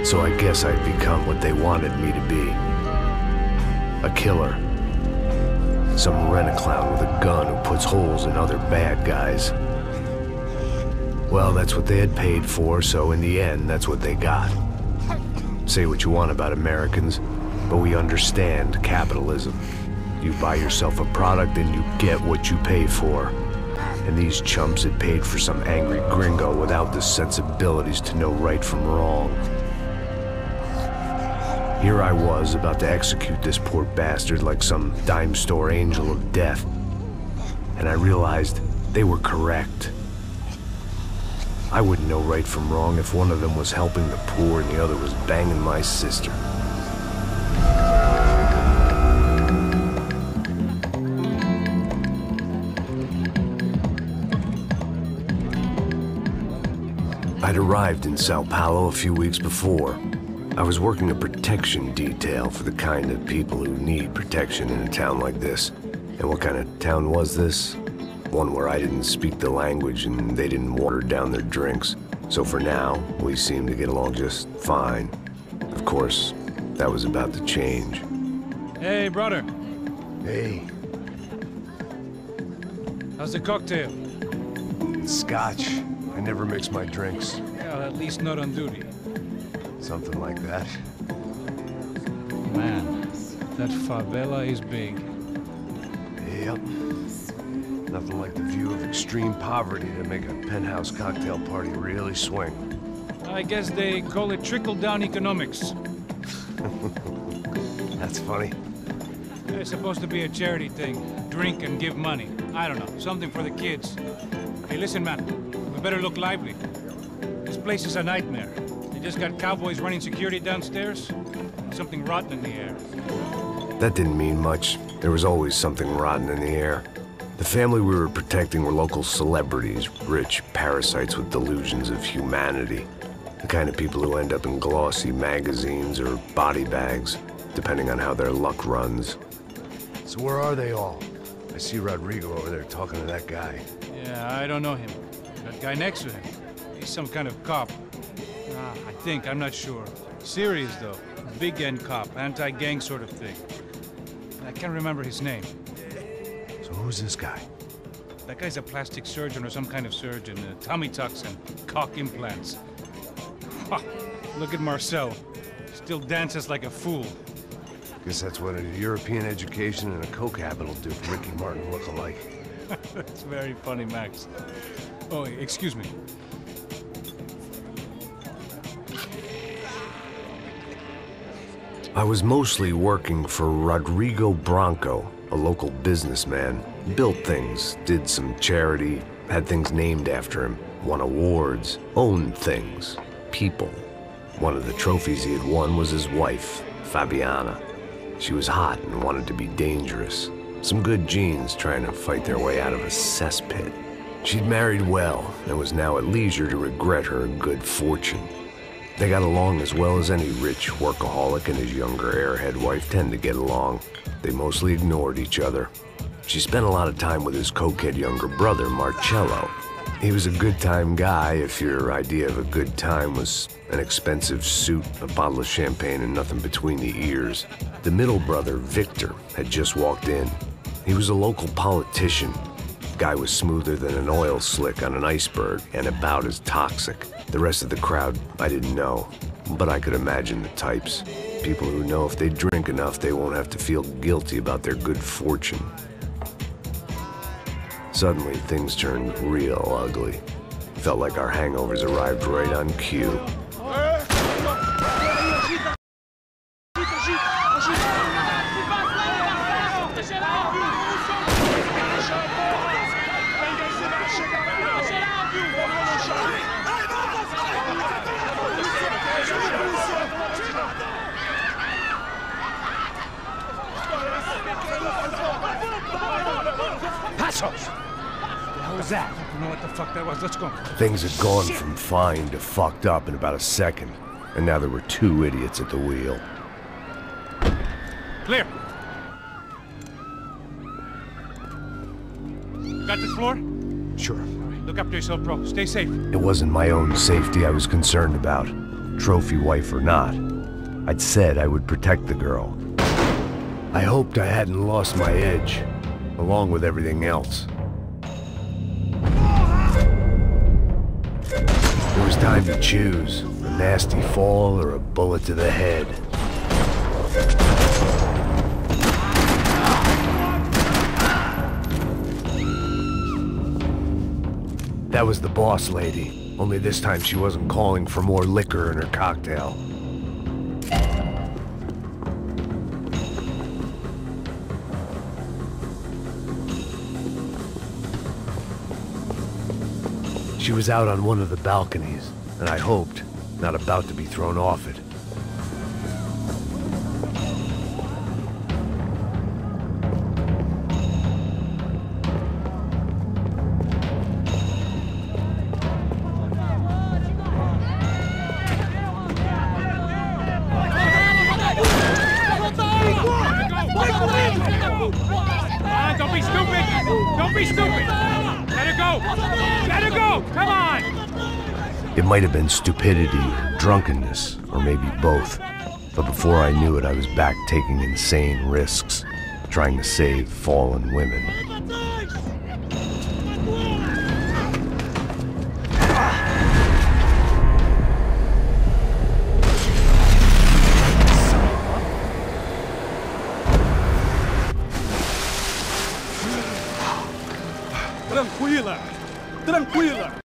So I guess I'd become what they wanted me to be. A killer. Some rent-a-clown with a gun who puts holes in other bad guys. Well, that's what they had paid for, so in the end, that's what they got. Say what you want about Americans, but we understand capitalism. You buy yourself a product and you get what you pay for. And these chumps had paid for some angry gringo without the sensibilities to know right from wrong. Here I was, about to execute this poor bastard like some dime store angel of death. And I realized they were correct. I wouldn't know right from wrong if one of them was helping the poor and the other was banging my sister. I'd arrived in Sao Paulo a few weeks before. I was working a protection detail for the kind of people who need protection in a town like this. And what kind of town was this? One where I didn't speak the language and they didn't water down their drinks. So for now, we seemed to get along just fine. Of course, that was about to change. Hey, brother. Hey. How's the cocktail? It's scotch. I never mix my drinks. Well, at least not on duty. Something like that. Man, that favela is big. Yep. Nothing like the view of extreme poverty to make a penthouse cocktail party really swing. I guess they call it trickle-down economics. That's funny. It's supposed to be a charity thing. Drink and give money. I don't know, something for the kids. Hey, listen, man. We better look lively. This place is a nightmare. They just got cowboys running security downstairs. Something rotten in the air. That didn't mean much. There was always something rotten in the air. The family we were protecting were local celebrities, rich parasites with delusions of humanity. The kind of people who end up in glossy magazines or body bags, depending on how their luck runs. So where are they all? I see Rodrigo over there talking to that guy. Yeah, I don't know him. That guy next to him, he's some kind of cop. I think, I'm not sure. Serious though. Big end cop, anti-gang sort of thing. I can't remember his name. So who's this guy? That guy's a plastic surgeon or some kind of surgeon. Tummy tucks and cock implants. Ha! Look at Marcel. Still dances like a fool. Guess that's what a European education and a coke habit will do for Ricky Martin look-alike. That's very funny, Max. Oh, excuse me. I was mostly working for Rodrigo Branco, a local businessman. Built things, did some charity, had things named after him, won awards, owned things, people. One of the trophies he had won was his wife, Fabiana. She was hot and wanted to be dangerous. Some good genes trying to fight their way out of a cesspit. She'd married well and was now at leisure to regret her good fortune. They got along as well as any rich workaholic and his younger airhead wife tend to get along. They mostly ignored each other. She spent a lot of time with his cokehead younger brother, Marcello. He was a good-time guy if your idea of a good time was an expensive suit, a bottle of champagne, and nothing between the ears. The middle brother, Victor, had just walked in. He was a local politician. Guy was smoother than an oil slick on an iceberg and about as toxic. The rest of the crowd, I didn't know, but I could imagine the types. People who know if they drink enough, they won't have to feel guilty about their good fortune. Suddenly, things turned real ugly. Felt like our hangovers arrived right on cue. That? I don't know what the fuck that was. Let's go. Things had gone from fine to fucked up in about a second, and now there were two idiots at the wheel. Clear. Got this floor? Sure. All right, look after yourself, bro. Stay safe. It wasn't my own safety I was concerned about. trophy wife or not. I'd said I would protect the girl. I hoped I hadn't lost my edge, along with everything else. It was time to choose, a nasty fall or a bullet to the head. That was the boss lady, only this time she wasn't calling for more liquor in her cocktail. She was out on one of the balconies, and I hoped, not about to be thrown off it. Don't be stupid! Don't be stupid! Let her go! Let her go! Come on! It might have been stupidity, drunkenness, or maybe both. But before I knew it, I was back taking insane risks, trying to save fallen women.